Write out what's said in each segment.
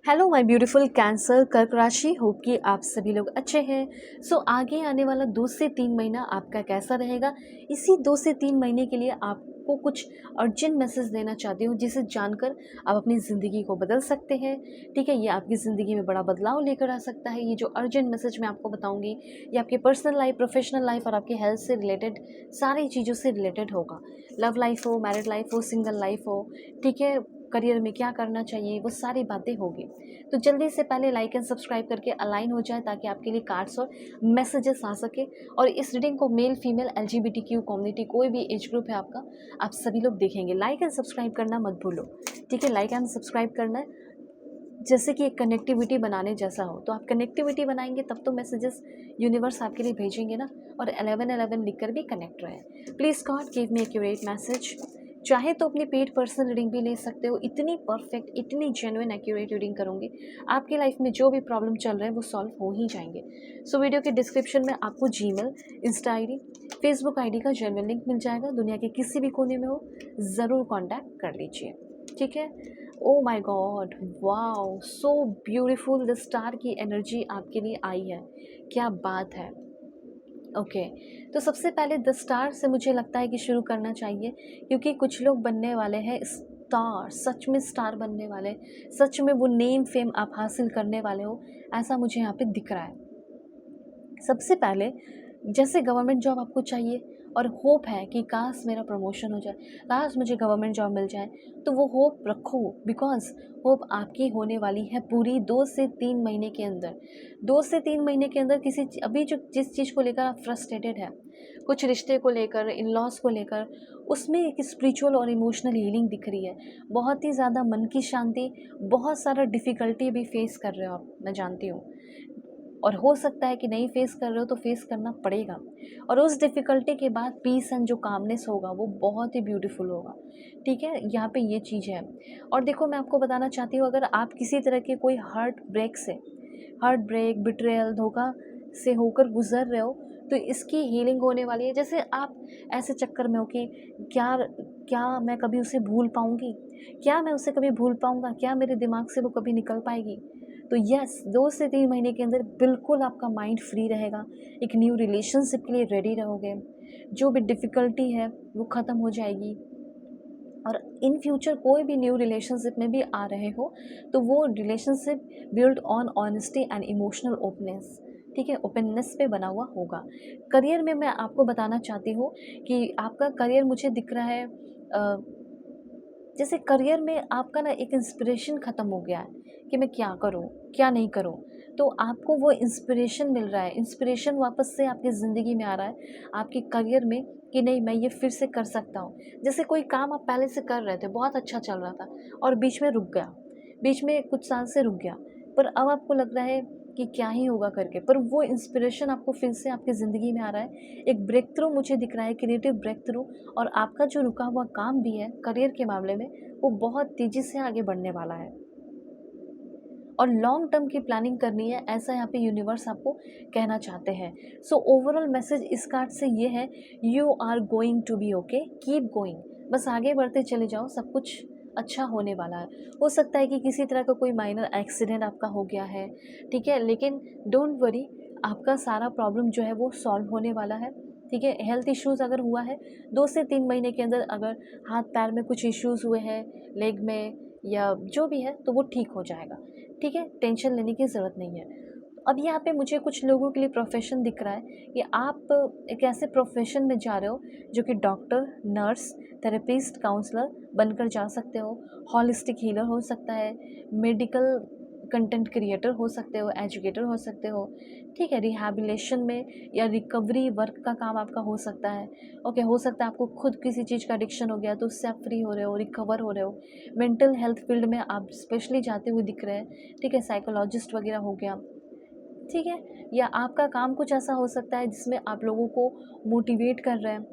Hello my beautiful cancer कर्क राशि। Hope कि आप सभी लोग अच्छे हैं। आगे आने वाला 2 से 3 महीना आपका कैसा रहेगा, इसी 2 से 3 महीने के लिए आपको कुछ अर्जेंट मैसेज देना चाहती हूँ, जिसे जानकर आप अपनी ज़िंदगी को बदल सकते हैं। ठीक है, ये आपकी ज़िंदगी में बड़ा बदलाव लेकर आ सकता है। ये जो अर्जेंट मैसेज मैं आपको बताऊँगी, ये आपके पर्सनल लाइफ, प्रोफेशनल लाइफ और आपके हेल्थ से रिलेटेड सारी चीज़ों से रिलेटेड होगा। लव लाइफ हो, मैरिड लाइफ हो, सिंगल लाइफ हो, ठीक है, करियर में क्या करना चाहिए, वो सारी बातें होगी। तो जल्दी से पहले लाइक एंड सब्सक्राइब करके अलाइन हो जाए, ताकि आपके लिए कार्ड्स और मैसेजेस आ सके। और इस रीडिंग को मेल फीमेल LGBTQ कम्युनिटी, कोई भी एज ग्रुप है आपका, आप सभी लोग देखेंगे। लाइक एंड सब्सक्राइब करना मत भूलो। ठीक है, लाइक एंड सब्सक्राइब करना है जैसे कि एक कनेक्टिविटी बनाने जैसा हो। तो आप कनेक्टिविटी बनाएंगे तब तो मैसेजेस यूनिवर्स आपके लिए भेजेंगे ना। और 1111 लिखकर भी कनेक्ट रहे। Please God give me accurate message. चाहे तो अपनी पेड पर्सनल रीडिंग भी ले सकते हो। इतनी परफेक्ट, इतनी जेन्युइन एक्यूरेट रीडिंग करूँगी, आपकी लाइफ में जो भी प्रॉब्लम चल रहे हैं वो सॉल्व हो ही जाएंगे। वीडियो के डिस्क्रिप्शन में आपको Gmail, Insta ID, Facebook ID का जेन्युइन लिंक मिल जाएगा। दुनिया के किसी भी कोने में हो, ज़रूर कॉन्टैक्ट कर लीजिए। ठीक है। ओ my God, wow, so beautiful. The star की एनर्जी आपके लिए आई है, क्या बात है। ओके, तो सबसे पहले द स्टार से मुझे लगता है कि शुरू करना चाहिए, क्योंकि कुछ लोग बनने वाले हैं स्टार, सच में स्टार बनने वाले, सच में वो नेम फेम आप हासिल करने वाले हो, ऐसा मुझे यहाँ पे दिख रहा है। सबसे पहले, जैसे गवर्नमेंट जॉब आपको चाहिए और होप है कि काश मेरा प्रमोशन हो जाए, काश मुझे गवर्नमेंट जॉब मिल जाए, तो वो होप रखो, बिकॉज होप आपकी होने वाली है पूरी 2 से 3 महीने के अंदर। 2 से 3 महीने के अंदर अभी जो जिस चीज़ को लेकर आप फ्रस्ट्रेटेड है, कुछ रिश्ते को लेकर, इन लॉस को लेकर, उसमें एक स्पिरिचुअल और इमोशनल हीलिंग दिख रही है। बहुत ही ज़्यादा मन की शांति, बहुत सारा डिफ़िकल्टी भी फेस कर रहे हो आप, मैं जानती हूँ। और हो सकता है कि नहीं फेस कर रहे हो तो फेस करना पड़ेगा। और उस डिफ़िकल्टी के बाद पीस एंड जो कामनेस होगा वो बहुत ही ब्यूटीफुल होगा। ठीक है, यहाँ पे ये चीज़ है। और देखो, मैं आपको बताना चाहती हूँ, अगर आप किसी तरह के कोई हार्ट ब्रेक, बिट्रेयल, धोखा से होकर गुजर रहे हो, तो इसकी हीलिंग होने वाली है। जैसे आप ऐसे चक्कर में हो कि क्या क्या मैं कभी उसे भूल पाऊँगी, क्या मैं उसे कभी भूल पाऊँगा, क्या मेरे दिमाग से वो कभी निकल पाएगी। तो यस, 2 से 3 महीने के अंदर बिल्कुल आपका माइंड फ्री रहेगा, एक न्यू रिलेशनशिप के लिए रेडी रहोगे, जो भी डिफ़िकल्टी है वो ख़त्म हो जाएगी। और इन फ्यूचर कोई भी न्यू रिलेशनशिप में भी आ रहे हो, तो वो relationship build on honesty and emotional openness. ठीक है, ओपननेस पे बना हुआ होगा। करियर में मैं आपको बताना चाहती हूँ कि आपका करियर मुझे दिख रहा है, जैसे करियर में आपका ना एक इंस्पिरेशन ख़त्म हो गया है कि मैं क्या करूँ, क्या नहीं करूँ। तो आपको वो इंस्पिरेशन मिल रहा है, इंस्पिरेशन वापस से आपकी ज़िंदगी में आ रहा है, आपके करियर में, कि नहीं, मैं ये फिर से कर सकता हूँ। जैसे कोई काम आप पहले से कर रहे थे, बहुत अच्छा चल रहा था, और बीच में रुक गया, बीच में कुछ साल से रुक गया, पर अब आपको लग रहा है कि क्या ही होगा करके, पर वो इंस्पिरेशन आपको फिर से आपकी ज़िंदगी में आ रहा है। एक ब्रेक थ्रू मुझे दिख रहा है, क्रिएटिव ब्रेक थ्रू। और आपका जो रुका हुआ काम भी है करियर के मामले में, वो बहुत तेज़ी से आगे बढ़ने वाला है। और लॉन्ग टर्म की प्लानिंग करनी है, ऐसा यहाँ पे यूनिवर्स आपको कहना चाहते हैं। ओवरऑल मैसेज इस कार्ड से ये है, you are going to be okay, keep going. बस आगे बढ़ते चले जाओ, सब कुछ अच्छा होने वाला है। हो सकता है कि किसी तरह का कोई माइनर एक्सीडेंट आपका हो गया है, ठीक है, लेकिन डोंट वरी, आपका सारा प्रॉब्लम जो है वो सॉल्व होने वाला है। ठीक है, हेल्थ इश्यूज़ अगर हुआ है 2 से 3 महीने के अंदर, अगर हाथ पैर में कुछ इश्यूज़ हुए हैं, लेग में या जो भी है, तो वो ठीक हो जाएगा। ठीक है, टेंशन लेने की ज़रूरत नहीं है। अब यहाँ पे मुझे कुछ लोगों के लिए प्रोफेशन दिख रहा है कि आप एक ऐसे प्रोफेशन में जा रहे हो जो कि डॉक्टर, नर्स, थेरेपिस्ट, काउंसलर बनकर जा सकते हो। हॉलिस्टिक हीलर हो सकता है, मेडिकल कंटेंट क्रिएटर हो सकते हो, एजुकेटर हो सकते हो। ठीक है, रिहैबिलिटेशन में या रिकवरी वर्क का काम आपका हो सकता है। ओके, हो सकता है आपको खुद किसी चीज़ का एडिक्शन हो गया, तो उससे आप फ्री हो रहे हो, रिकवर हो रहे हो। मेंटल हेल्थ फील्ड में आप स्पेशली जाते हुए दिख रहे हैं। ठीक है, साइकोलॉजिस्ट वगैरह हो गया। ठीक है, या आपका काम कुछ ऐसा हो सकता है जिसमें आप लोगों को मोटिवेट कर रहे हैं,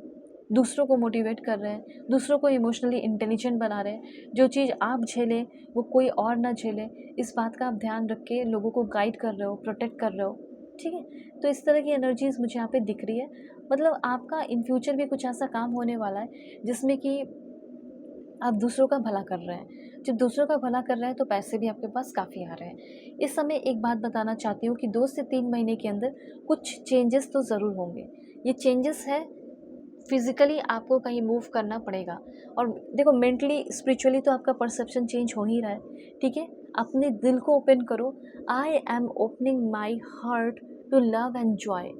दूसरों को मोटिवेट कर रहे हैं, दूसरों को इमोशनली इंटेलिजेंट बना रहे हैं। जो चीज़ आप झेलें वो कोई और ना झेले, इस बात का आप ध्यान रख के लोगों को गाइड कर रहे हो, प्रोटेक्ट कर रहे हो। ठीक है, तो इस तरह की एनर्जीज़ मुझे यहाँ पे दिख रही है। मतलब आपका इन फ्यूचर भी कुछ ऐसा काम होने वाला है जिसमें कि आप दूसरों का भला कर रहे हैं। जब दूसरों का भला कर रहे हैं तो पैसे भी आपके पास काफ़ी आ रहे हैं। इस समय एक बात बताना चाहती हूँ कि 2 से 3 महीने के अंदर कुछ चेंजेस तो ज़रूर होंगे। ये चेंजेस है, फिज़िकली आपको कहीं मूव करना पड़ेगा। और देखो, मेंटली स्पिरिचुअली तो आपका परसेप्शन चेंज हो ही रहा है, ठीक है? अपने दिल को ओपन करो। I am opening my heart to love and joy.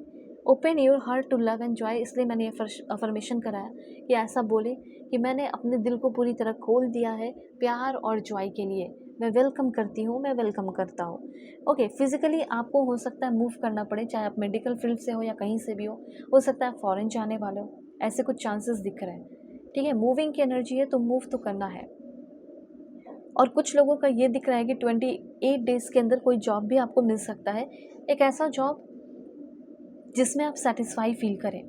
Open your heart to love and joy, इसलिए मैंने ये अफर्मेशन कराया कि ऐसा बोले कि मैंने अपने दिल को पूरी तरह खोल दिया है प्यार और जॉय के लिए। मैं वेलकम करती हूँ, मैं वेलकम करता हूँ। ओके, फिज़िकली आपको हो सकता है मूव करना पड़े, चाहे आप मेडिकल फील्ड से हो या कहीं से भी हो सकता है आप फॉरेन जाने वाले हो, ऐसे कुछ चांसेस दिख रहे हैं, ठीक है? मूविंग की एनर्जी है तो मूव तो करना है। और कुछ लोगों का ये दिख रहा है कि 28 डेज़ के अंदर कोई जॉब भी आपको मिल सकता है, एक ऐसा जॉब जिसमें आप सेटिस्फाई फील करें,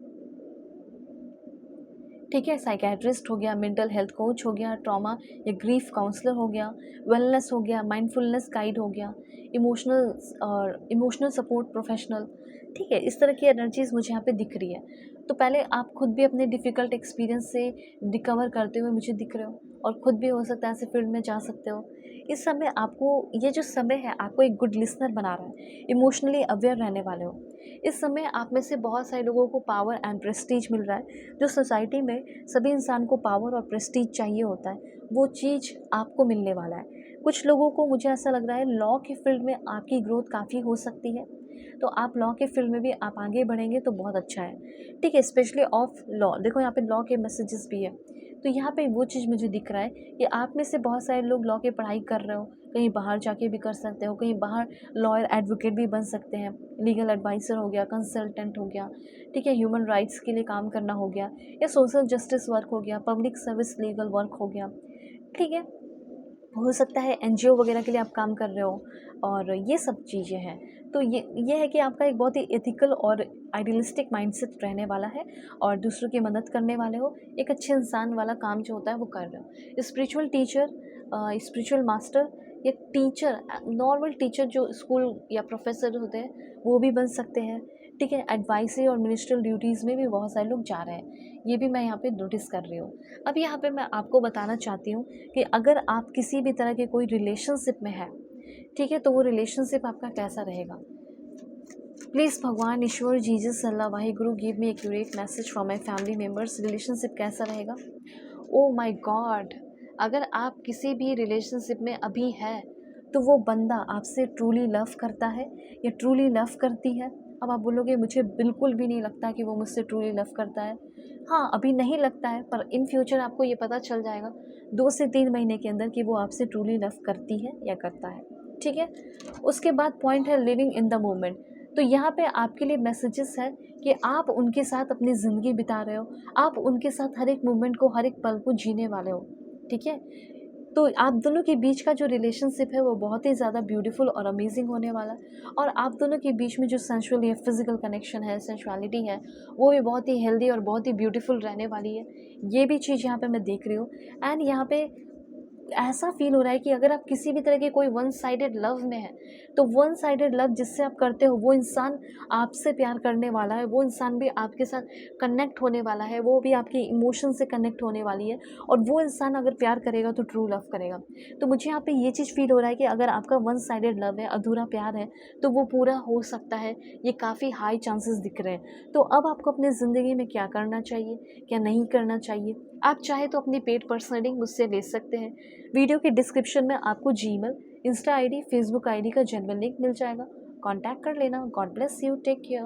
ठीक है? साइकियाट्रिस्ट हो गया, मेंटल हेल्थ कोच हो गया, ट्रॉमा या ग्रीफ काउंसलर हो गया, वेलनेस हो गया, माइंडफुलनेस गाइड हो गया, इमोशनल सपोर्ट प्रोफेशनल, ठीक है? इस तरह की एनर्जीज़ मुझे यहाँ पे दिख रही है। तो पहले आप खुद भी अपने डिफ़िकल्ट एक्सपीरियंस से रिकवर करते हुए मुझे दिख रहे हो और खुद भी हो सकता है ऐसे फील्ड में जा सकते हो। इस समय आपको, ये जो समय है आपको एक गुड लिसनर बना रहा है, इमोशनली अवेयर रहने वाले हो। इस समय आप में से बहुत सारे लोगों को पावर एंड प्रेस्टीज मिल रहा है। जो सोसाइटी में सभी इंसान को पावर और प्रेस्टीज चाहिए होता है, वो चीज़ आपको मिलने वाला है। कुछ लोगों को मुझे ऐसा लग रहा है लॉ के फील्ड में आपकी ग्रोथ काफ़ी हो सकती है, तो आप लॉ के फील्ड में भी आप आगे बढ़ेंगे तो बहुत अच्छा है, ठीक है? स्पेशली ऑफ लॉ, देखो यहाँ पे लॉ के मैसेजेस भी है। तो यहाँ पे वो चीज़ मुझे दिख रहा है कि आप में से बहुत सारे लोग लॉ की पढ़ाई कर रहे हो, कहीं बाहर जाके भी कर सकते हो, कहीं बाहर लॉयर एडवोकेट भी बन सकते हैं, लीगल एडवाइज़र हो गया, कंसल्टेंट हो गया, ठीक है? ह्यूमन राइट्स के लिए काम करना हो गया, या सोशल जस्टिस वर्क हो गया, पब्लिक सर्विस लीगल वर्क हो गया, ठीक है? हो सकता है एनजीओ वगैरह के लिए आप काम कर रहे हो, और ये सब चीज़ें हैं। तो ये है कि आपका एक बहुत ही एथिकल और आइडियलिस्टिक माइंडसेट रहने वाला है, और दूसरों की मदद करने वाले हो, एक अच्छे इंसान वाला काम जो होता है वो कर रहे हो। स्पिरिचुअल टीचर, स्पिरिचुअल मास्टर या टीचर, नॉर्मल टीचर जो स्कूल या प्रोफेसर होते हैं वो भी बन सकते हैं, ठीक है? एडवाइजरी और मिनिस्ट्रियल ड्यूटीज़ में भी बहुत सारे लोग जा रहे हैं, ये भी मैं यहाँ पे नोटिस कर रही हूँ। अब यहाँ पे मैं आपको बताना चाहती हूँ कि अगर आप किसी भी तरह के कोई रिलेशनशिप में हैं, ठीक है, तो वो रिलेशनशिप आपका कैसा रहेगा? प्लीज़ भगवान, ईश्वर, Jesus, Allah, Waheguru, give me accurate message for my family members. Relationship कैसा रहेगा? Oh my God! अगर आप किसी भी रिलेशनशिप में अभी है तो वो बंदा आपसे ट्रूली लव करता है या ट्रूली लव करती है। अब आप बोलोगे मुझे बिल्कुल भी नहीं लगता कि वो मुझसे ट्रूली लव करता है। हाँ, अभी नहीं लगता है, पर इन फ्यूचर आपको ये पता चल जाएगा 2 से 3 महीने के अंदर कि वो आपसे ट्रूली लव करती है या करता है, ठीक है? उसके बाद पॉइंट है लिविंग इन द मोमेंट। तो यहाँ पे आपके लिए मैसेजेस है कि आप उनके साथ अपनी ज़िंदगी बिता रहे हो, आप उनके साथ हर एक मोमेंट को, हर एक पल को जीने वाले हो, ठीक है? तो आप दोनों के बीच का जो रिलेशनशिप है वो बहुत ही ज़्यादा ब्यूटीफुल और अमेजिंग होने वाला है, और आप दोनों के बीच में जो सेंसुअल या फिजिकल कनेक्शन है, सेंसुअलिटी है, वो भी बहुत ही हेल्दी और बहुत ही ब्यूटीफुल रहने वाली है। ये भी चीज़ यहाँ पे मैं देख रही हूँ। एंड यहाँ पे ऐसा फील हो रहा है कि अगर आप किसी भी तरह के कोई वन साइडेड लव में हैं, तो वन साइडेड लव जिससे आप करते हो वो इंसान आपसे प्यार करने वाला है, वो इंसान भी आपके साथ कनेक्ट होने वाला है, वो भी आपके इमोशन से कनेक्ट होने वाली है, और वो इंसान अगर प्यार करेगा तो ट्रू लव करेगा। तो मुझे यहाँ पे ये चीज़ फील हो रहा है कि अगर आपका वन साइडेड लव है, अधूरा प्यार है, तो वो पूरा हो सकता है, ये काफ़ी हाई चांसेस दिख रहे हैं। तो अब आपको अपनी ज़िंदगी में क्या करना चाहिए, क्या नहीं करना चाहिए, आप चाहे तो अपनी पेड पर्सनल रीडिंग मुझसे ले सकते हैं। वीडियो के डिस्क्रिप्शन में आपको Gmail, Insta ID, Facebook ID का जनरल लिंक मिल जाएगा, कॉन्टैक्ट कर लेना। God bless you, take care.